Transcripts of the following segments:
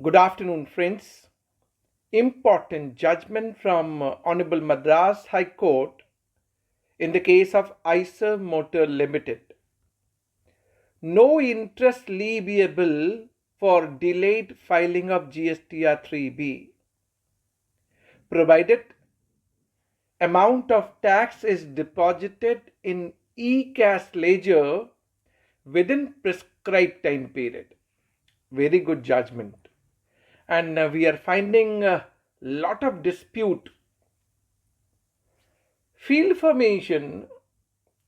Good afternoon, friends. Important judgment from Honorable Madras High Court in the case of ICER Motor Limited. No interest liable for delayed filing of GSTR-3B, provided amount of tax is deposited in e-cash ledger within prescribed time period. Very good judgment. And we are finding a lot of dispute. Field formation,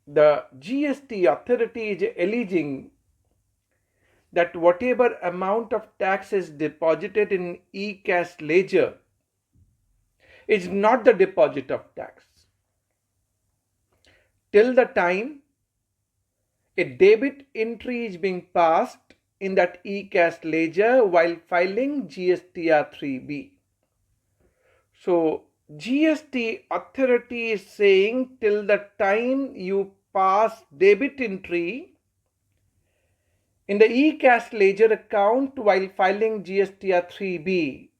the GST authority is alleging that whatever amount of tax is deposited in e-cash ledger is not the deposit of tax. Till the time a debit entry is being passed in that e-cash ledger while filing GSTR-3B. So GST authority is saying till the time you pass debit entry in the e-cash ledger account while filing GSTR-3B,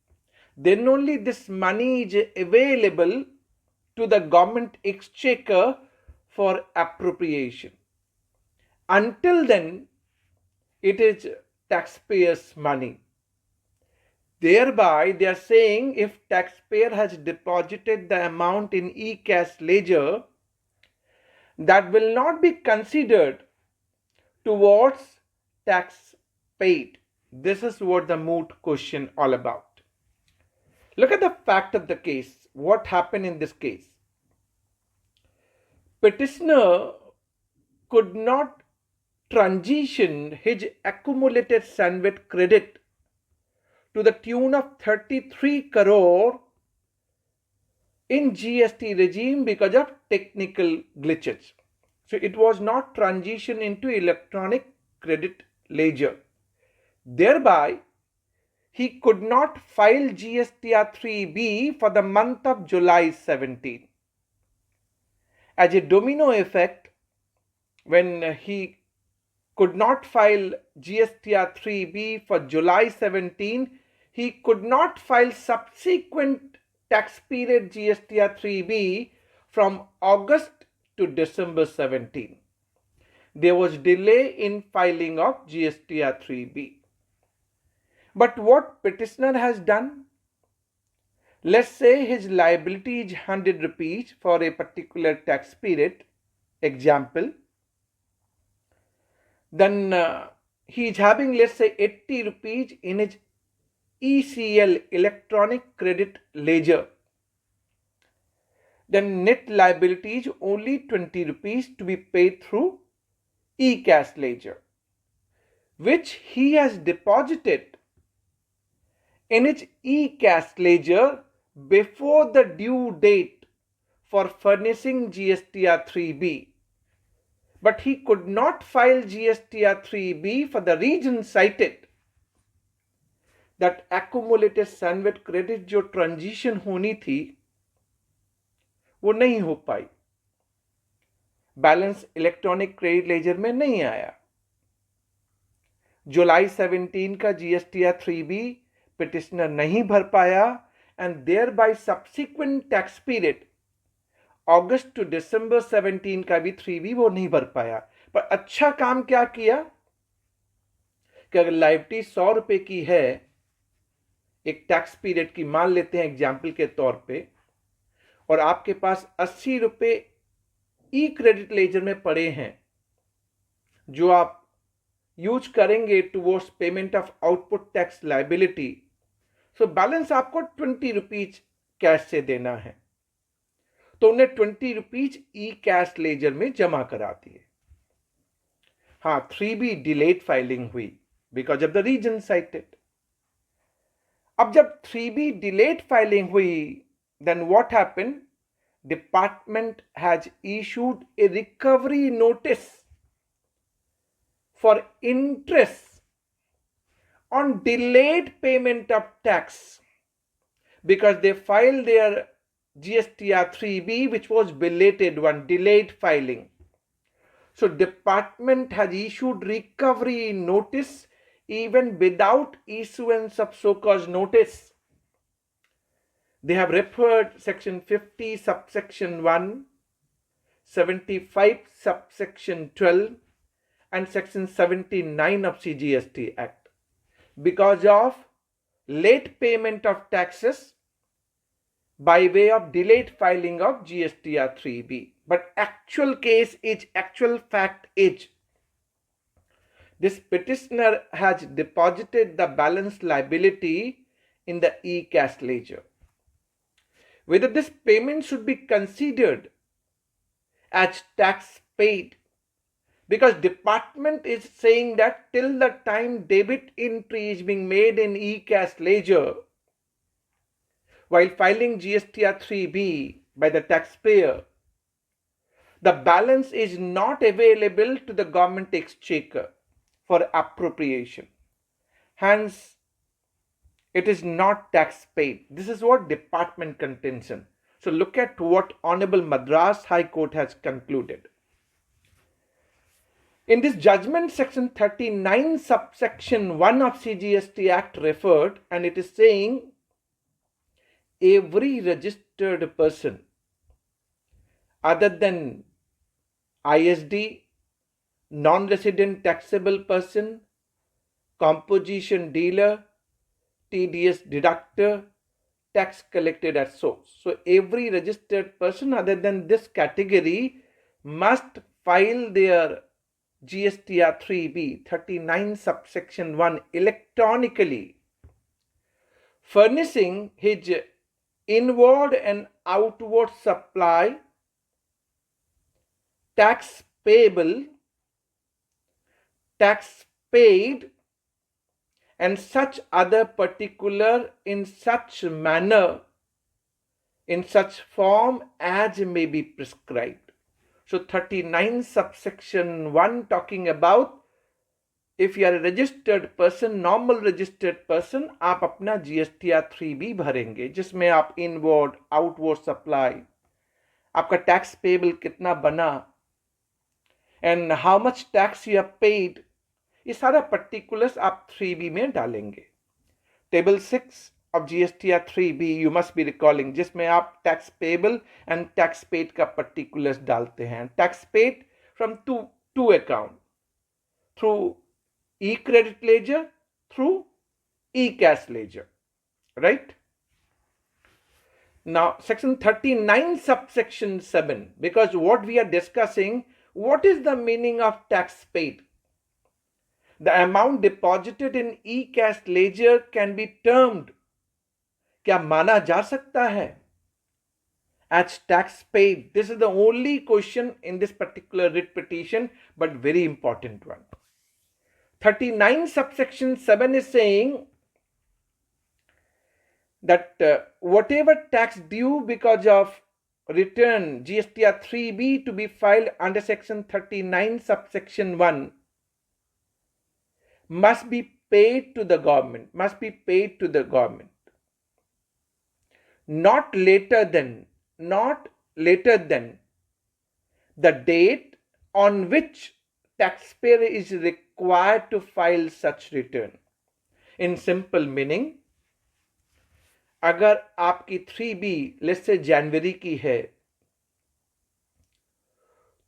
then only this money is available to the government exchequer for appropriation. Until then, it is taxpayers' money. Thereby, they are saying if taxpayer has deposited the amount in e-cash ledger, that will not be considered towards tax paid. This is what the moot question all about. Look at the fact of the case. What happened in this case? Petitioner could not transition his accumulated sunvet credit to the tune of 33 crore in GST regime because of technical glitches. So it was not transitioned into electronic credit ledger. Thereby, he could not file GSTR-3B for the month of July 17. As a domino effect, when he could not file GSTR-3B for July 17, he could not file subsequent tax period GSTR-3B from August to December 17. There was delay in filing of GSTR-3B. But what petitioner has done? Let's say his liability is 100 rupees for a particular tax period, example. Then he is having, let's say, 80 rupees in his ECL, electronic credit ledger. Then net liability is only 20 rupees to be paid through e-cash ledger, which he has deposited in his e-cash ledger before the due date for furnishing GSTR-3B. But he could not file GSTR-3B for the reason cited that accumulated sunvet credit जो transition होनी थी वो नहीं हो पाई, balance electronic credit ledger में नहीं आया. जुलाई 17 का GSTR-3B पिटिशनर नहीं भर पाया and thereby subsequent tax period August to December 17 का भी 3B वो नहीं भर पाया. पर अच्छा काम क्या किया कि अगर लाइबिलिटी 100 रुपए की है एक टैक्स पीरियड की, मान लेते हैं एग्जाम्पल के तौर पे, और आपके पास 80 रुपए ई क्रेडिट लेजर में पड़े हैं जो आप यूज करेंगे towards payment of output tax liability, so balance आपको 20 रुपीज कैश से देना है, तो उन्हें 20 रुपीज ई कैश लेजर में जमा करा दिए. हाँ, 3B डिलेड फाइलिंग हुई because of the reason cited. अब जब 3B delayed filing हुई, then what happened? Department has issued a recovery notice for interest on delayed payment of tax because they filed their GSTR-3B, which was belated one, delayed filing. So department has issued recovery notice even without issuance of so cause notice. They have referred section 50 subsection 1, 75 subsection 12 and section 79 of CGST Act because of late payment of taxes by way of delayed filing of GSTR-3B. But actual fact is, this petitioner has deposited the balance liability in the e-cash ledger. Whether this payment should be considered as tax paid, because department is saying that till the time debit entry is being made in e-cash ledger while filing GSTR-3B by the taxpayer, the balance is not available to the government exchequer for appropriation. Hence, it is not tax paid. This is what department contention. So look at what Honorable Madras High Court has concluded. In this judgment, section 39 subsection 1 of CGST Act referred, and it is saying every registered person other than ISD, non-resident taxable person, composition dealer, TDS deductor, tax collected at source. So every registered person other than this category must file their GSTR-3B 39 subsection 1 electronically, furnishing his inward and outward supply, tax payable, tax paid, and such other particular in such manner, in such form as may be prescribed. So 39 subsection 1 talking about if you are a registered person, normal registered person, आप अपना GSTR-3B भरेंगे जिसमें आप inward outward supply, आपका tax payable कितना बना and how much tax you have paid, ये सारा पर्टिकुलर्स आप 3B में डालेंगे. Table 6 of GSTR-3B you must be recalling, जिसमें आप tax payable and tax paid का पर्टिकुलर्स डालते हैं. Tax paid from two account, through e-credit ledger, through e-cash ledger, right? Now section 39 subsection 7, because what we are discussing, what is the meaning of tax paid? The amount deposited in e-cash ledger can be termed, क्या माना जा सकता है as tax paid? This is the only question in this particular writ petition, but very important one. 39 subsection 7 is saying that whatever tax due because of return GSTR-3B to be filed under section 39 subsection 1 must be paid to the government, not later than the date on which taxpayer is required to file such return. In simple meaning, अगर आपकी 3B let's say जनवरी की है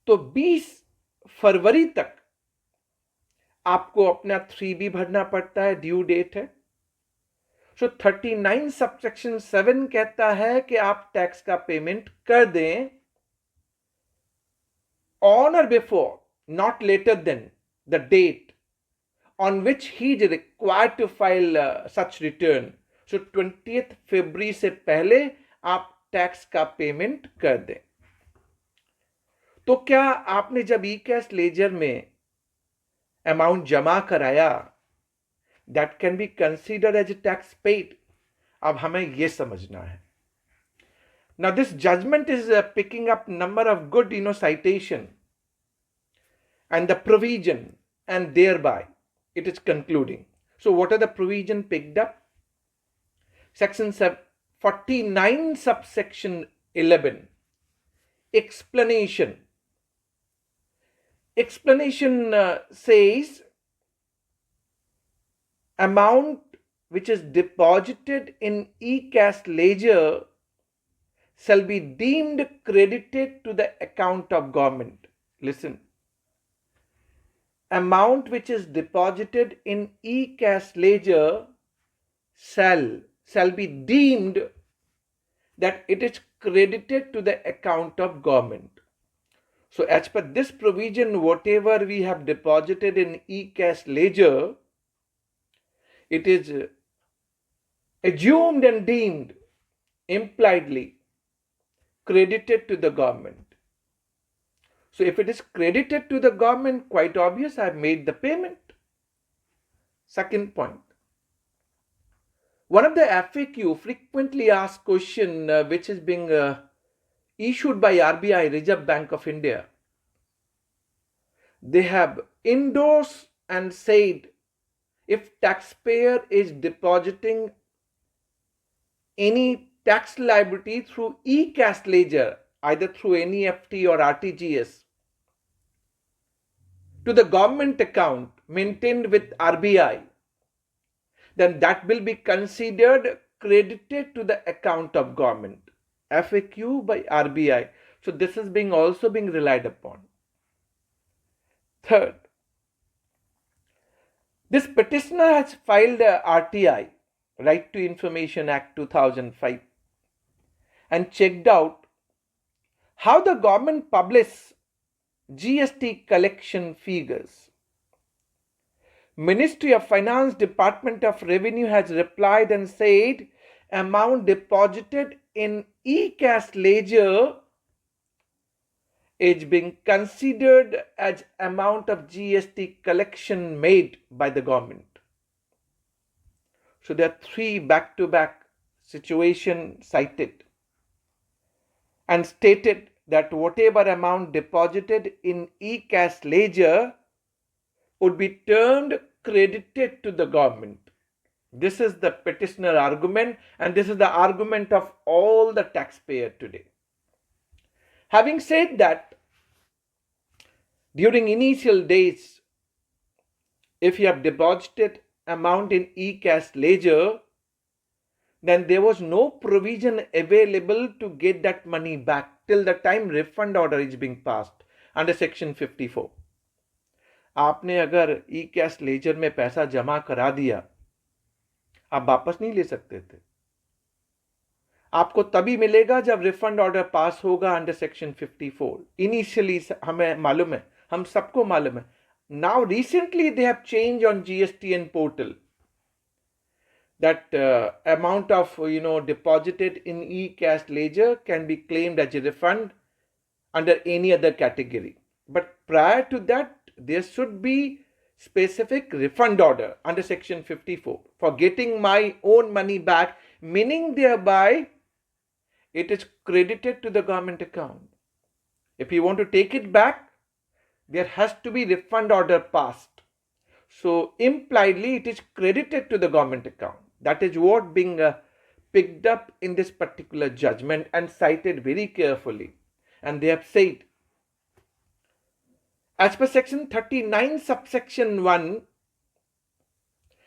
तो 20 फरवरी तक आपको अपना 3B भरना पड़ता है, ड्यू डेट है. सो 39 सबसेक्शन 7 कहता है कि आप टैक्स का पेमेंट कर दें on or before, not later than the date on which he is required to file such return. So 20th फरवरी से पहले आप टैक्स का पेमेंट कर दें. तो क्या आपने जब ई कैश लेजर में अमाउंट जमा कराया, that can be considered as tax paid? अब हमें यह समझना है. Now this judgment is picking up number of good citation and the provision, and thereby it is concluding. So what are the provision picked up? Section 49 subsection 11, explanation. Explanation says amount which is deposited in e-cash ledger shall be deemed credited to the account of government. Listen. Amount which is deposited in e-cash ledger shall be deemed that it is credited to the account of government. So as per this provision, whatever we have deposited in e-cash ledger, it is assumed and deemed impliedly credited to the government. So if it is credited to the government, quite obvious, I have made the payment. Second point. One of the FAQ frequently asked question which is being issued by RBI, Reserve Bank of India. They have endorsed and said if taxpayer is depositing any tax liability through e-cash ledger, either through NEFT or RTGS, to the government account maintained with RBI, then that will be considered credited to the account of government. FAQ by RBI. So this is also being relied upon. Third, this petitioner has filed a RTI, Right to Information Act 2005, and checked out how the government publishes GST collection figures. Ministry of Finance, Department of Revenue has replied and said amount deposited in e-cash ledger is being considered as amount of GST collection made by the government. So there are three back-to-back situations cited and stated that whatever amount deposited in e-cash ledger would be termed credited to the government. This is the petitioner argument, and this is the argument of all the taxpayers today. Having said that, during initial days, if you have deposited amount in e-cash ledger, then there was no provision available to get that money back till the time refund order is being passed under section 54. आपने अगर ई cash ledger में पैसा जमा करा दिया, आप वापस नहीं ले सकते थे. आपको तभी मिलेगा जब रिफंड ऑर्डर पास होगा अंडर सेक्शन 54. इनिशियली हमें मालूम है, हम सबको मालूम है. Now recently they have changed on GSTN portal that amount of deposited in e-cash ledger can be claimed as a refund under any other category. But prior to that, there should be specific refund order under section 54 for getting my own money back, meaning thereby it is credited to the government account. If you want to take it back, there has to be refund order passed. So impliedly it is credited to the government account. That is what being picked up in this particular judgment and cited very carefully. And they have said, as per section 39 subsection 1,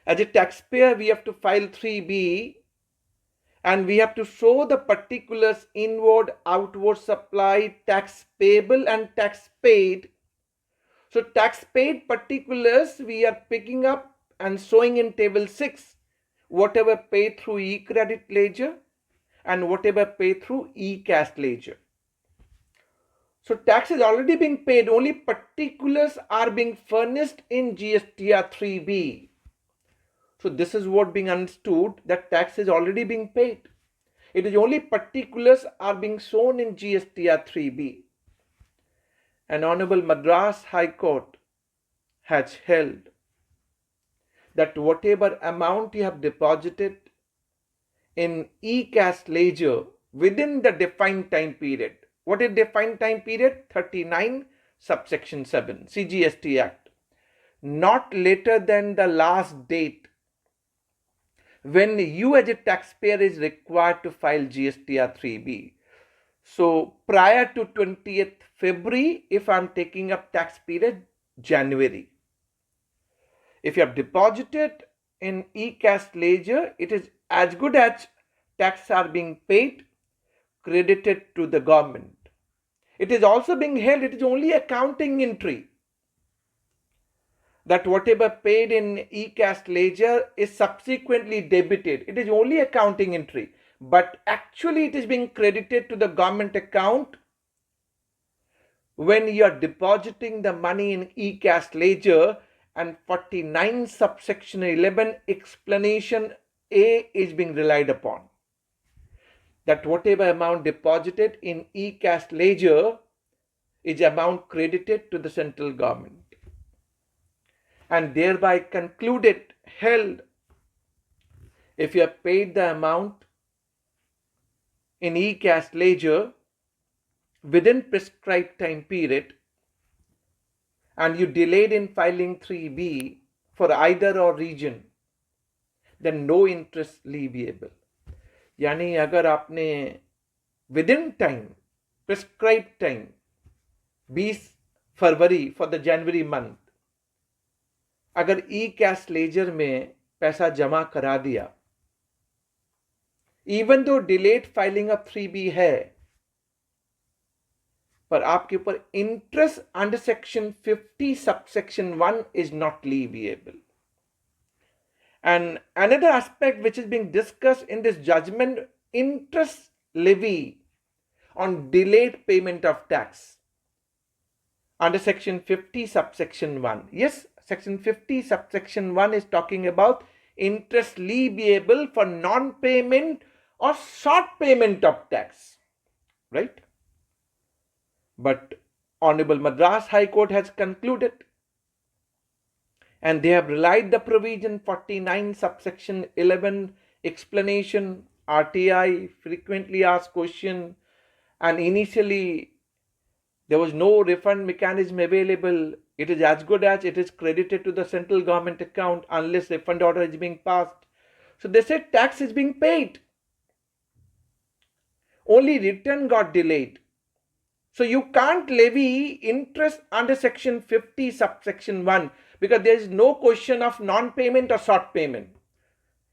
as a taxpayer we have to file 3B and we have to show the particulars inward, outward supply, tax payable and tax paid. So tax paid particulars we are picking up and showing in table 6, whatever paid through e-credit ledger and whatever paid through e-cash ledger. So tax is already being paid, only particulars are being furnished in GSTR-3B. So this is what being understood, that tax is already being paid. It is only particulars are being shown in GSTR-3B. An Honorable Madras High Court has held that whatever amount you have deposited in e-cash ledger within the defined time period. What is defined time period? 39 subsection 7 CGST Act. Not later than the last date when you as a taxpayer is required to file GSTR-3B. So prior to 20th February, if I am taking up tax period January. If you have deposited in e-cash ledger, it is as good as tax are being paid, credited to the government. It is also being held, it is only accounting entry, that whatever paid in e-cash ledger is subsequently debited. It is only accounting entry, but actually it is being credited to the government account when you are depositing the money in e-cash ledger. And 49 subsection 11 explanation A is being relied upon, that whatever amount deposited in e-cash ledger is amount credited to the central government, and thereby concluded, held, if you have paid the amount in e-cash ledger within prescribed time period and you delayed in filing 3B for either or region, then no interest leviable. यानी अगर आपने within time, prescribed time, 20 February for the January month, अगर e-cash ledger में पैसा जमा करा दिया, even though delayed filing of 3B है, पर आपके ऊपर interest under section 50 subsection 1 is not leviable. And another aspect which is being discussed in this judgment, interest levy on delayed payment of tax under section 50 subsection 1. Yes, section 50 subsection 1 is talking about interest leviable for non-payment or short payment of tax, right? But Honorable Madras High Court has concluded, and they have relied the provision 49 subsection 11 explanation, RTI, frequently asked question, and initially there was no refund mechanism available. It is as good as it is credited to the central government account unless refund order is being passed. So they said tax is being paid. Only return got delayed. So you can't levy interest under section 50 subsection 1 because there is no question of non-payment or short payment.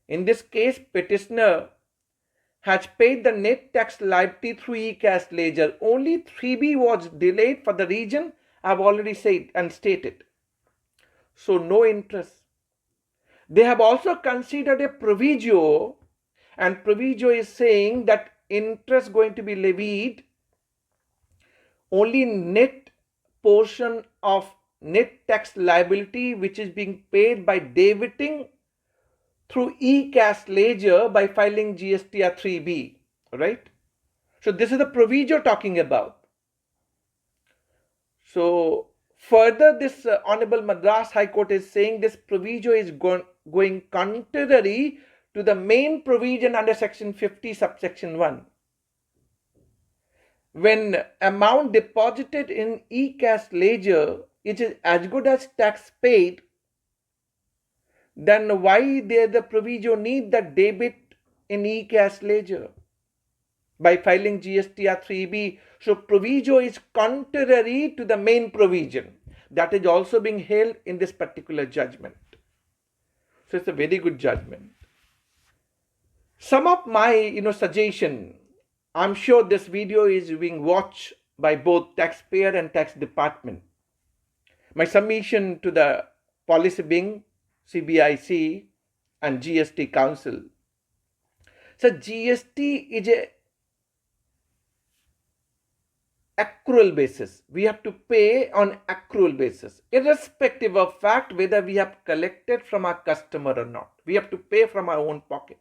In this case, petitioner has paid the net tax liability through e-cash ledger. Only 3B was delayed for the region I have already said and stated. So no interest. They have also considered a proviso, and proviso is saying that interest going to be levied only net portion of net tax liability which is being paid by debiting through e-cash ledger by filing GSTR-3B, right? So this is the proviso talking about. So further, this Honorable Madras High Court is saying this proviso is going contrary to the main provision under section 50 subsection 1. When amount deposited in e-cash ledger it is as good as tax paid, then why there the proviso need the debit in e-cash ledger by filing GSTR-3B? So proviso is contrary to the main provision. That is also being held in this particular judgment. So it's a very good judgment. Some of my suggestion, I'm sure this video is being watched by both taxpayer and tax department. My submission to the policy being CBIC and GST Council. So GST is a accrual basis. We have to pay on accrual basis, irrespective of fact whether we have collected from our customer or not. We have to pay from our own pocket.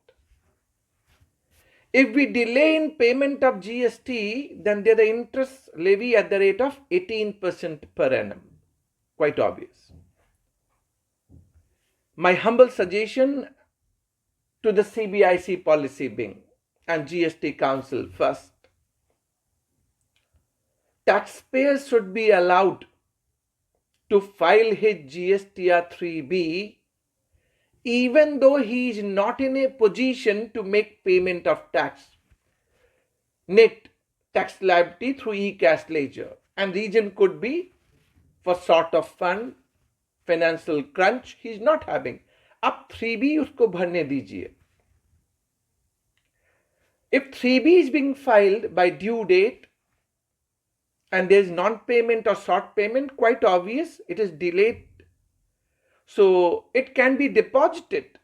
If we delay in payment of GST, then there is the interest levy at the rate of 18% per annum. Quite obvious. My humble suggestion to the CBIC policy being and GST Council first. Taxpayers should be allowed to file his GSTR-3B even though he is not in a position to make payment of tax, net tax liability through e-cash ledger. And reason could be for sort of fund, financial crunch he is not having. अब 3B उसको भरने दीजिए. If 3B is being filed by due date and there is non-payment or short payment, quite obvious, it is delayed. So it can be deposited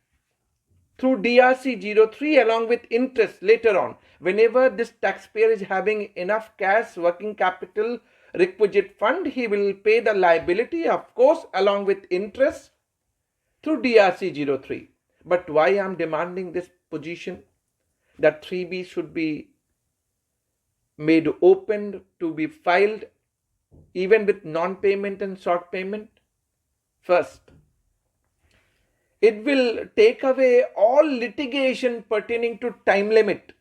through DRC-03 along with interest later on. Whenever this taxpayer is having enough cash, working capital, requisite fund, he will pay the liability, of course, along with interest through DRC-03. But why I am demanding this position that 3B should be made open to be filed even with non-payment and short payment? First, it will take away all litigation pertaining to time limit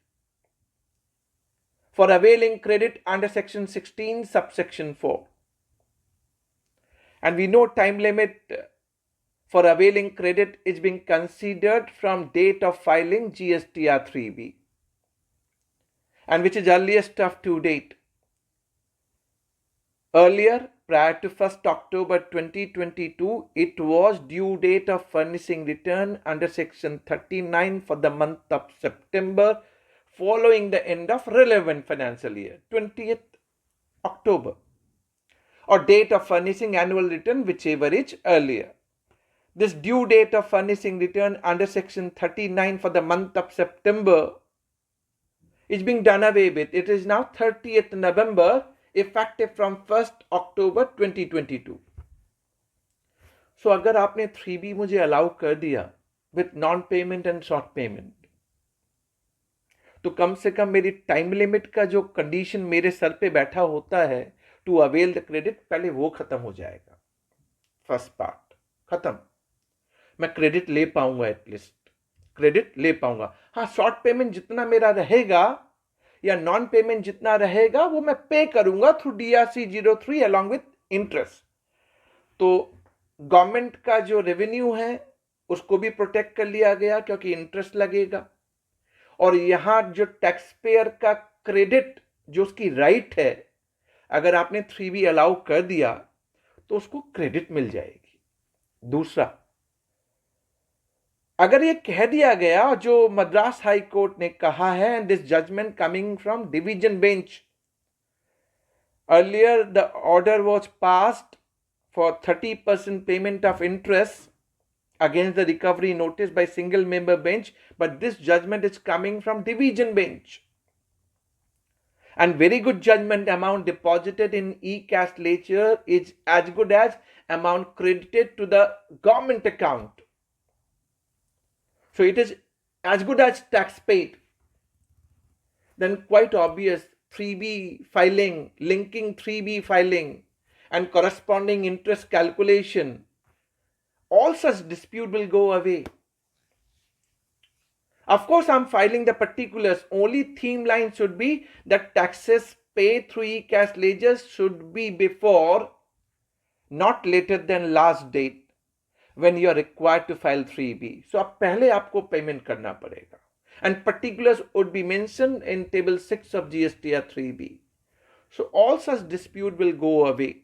for availing credit under section 16 subsection 4. And we know time limit for availing credit is being considered from date of filing GSTR-3B, and which is earliest of to date. Earlier, prior to 1st October 2022, it was due date of furnishing return under section 39 for the month of September following the end of relevant financial year, 20th October, or date of furnishing annual return, whichever is earlier. This due date of furnishing return under section 39 for the month of September is being done away with. It is now 30th November, effective from 1st October 2022. So अगर आपने 3B मुझे allow कर दिया with non-payment and short payment, तो कम से कम मेरी time limit का जो कंडीशन मेरे सर पे बैठा होता है टू अवेल द क्रेडिट, पहले वो खत्म हो जाएगा. फर्स्ट पार्ट खत्म. मैं क्रेडिट ले पाऊंगा, एटलीस्ट क्रेडिट ले पाऊंगा. हाँ, शॉर्ट पेमेंट जितना मेरा रहेगा या नॉन पेमेंट जितना रहेगा वो मैं पे करूंगा through DRC-03 along with interest. तो गवर्नमेंट का जो रेवेन्यू है उसको भी प्रोटेक्ट कर लिया गया क्योंकि इंटरेस्ट लगेगा. और यहां जो टैक्स पेयर का क्रेडिट जो उसकी राइट है, अगर आपने 3B अलाउ कर दिया तो उसको क्रेडिट मिल जाएगी. दूसरा, अगर ये कह दिया गया जो मद्रास हाई कोर्ट ने कहा है, and this judgement coming from division bench, earlier the order was passed for 30% payment of interest against the recovery notice by single member bench, but this judgment is coming from division bench, and very good judgment. Amount deposited in e-cash ledger is as good as amount credited to the government account, so it is as good as tax paid. Then quite obvious 3B filing, linking 3B filing and corresponding interest calculation, all such dispute will go away. Of course, I'm filing the particulars. Only theme line should be that taxes paid through e-cash ledgers should be before, not later than last date when you are required to file 3B. So, अब पहले आपको payment करना पड़ेगा. And particulars would be mentioned in table 6 of GSTR-3B. So, all such dispute will go away.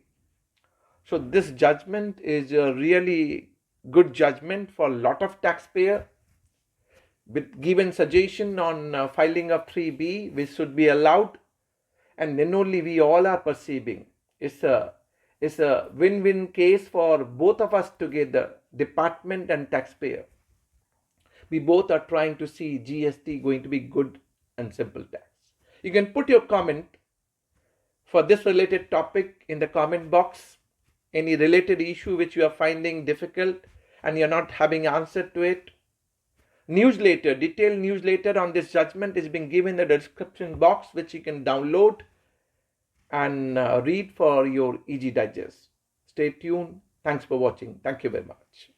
So, this judgment is a really good judgment for a lot of taxpayer, with given suggestion on filing of 3B, which should be allowed, and then only we all are perceiving it's a win-win case for both of us together, department and taxpayer. We both are trying to see GST going to be good and simple tax. You can put your comment for this related topic in the comment box. Any related issue which you are finding difficult and you're not having answer to it. Newsletter, detailed newsletter on this judgment is being given in the description box, which you can download and read for your easy digest. Stay tuned. Thanks for watching. Thank you very much.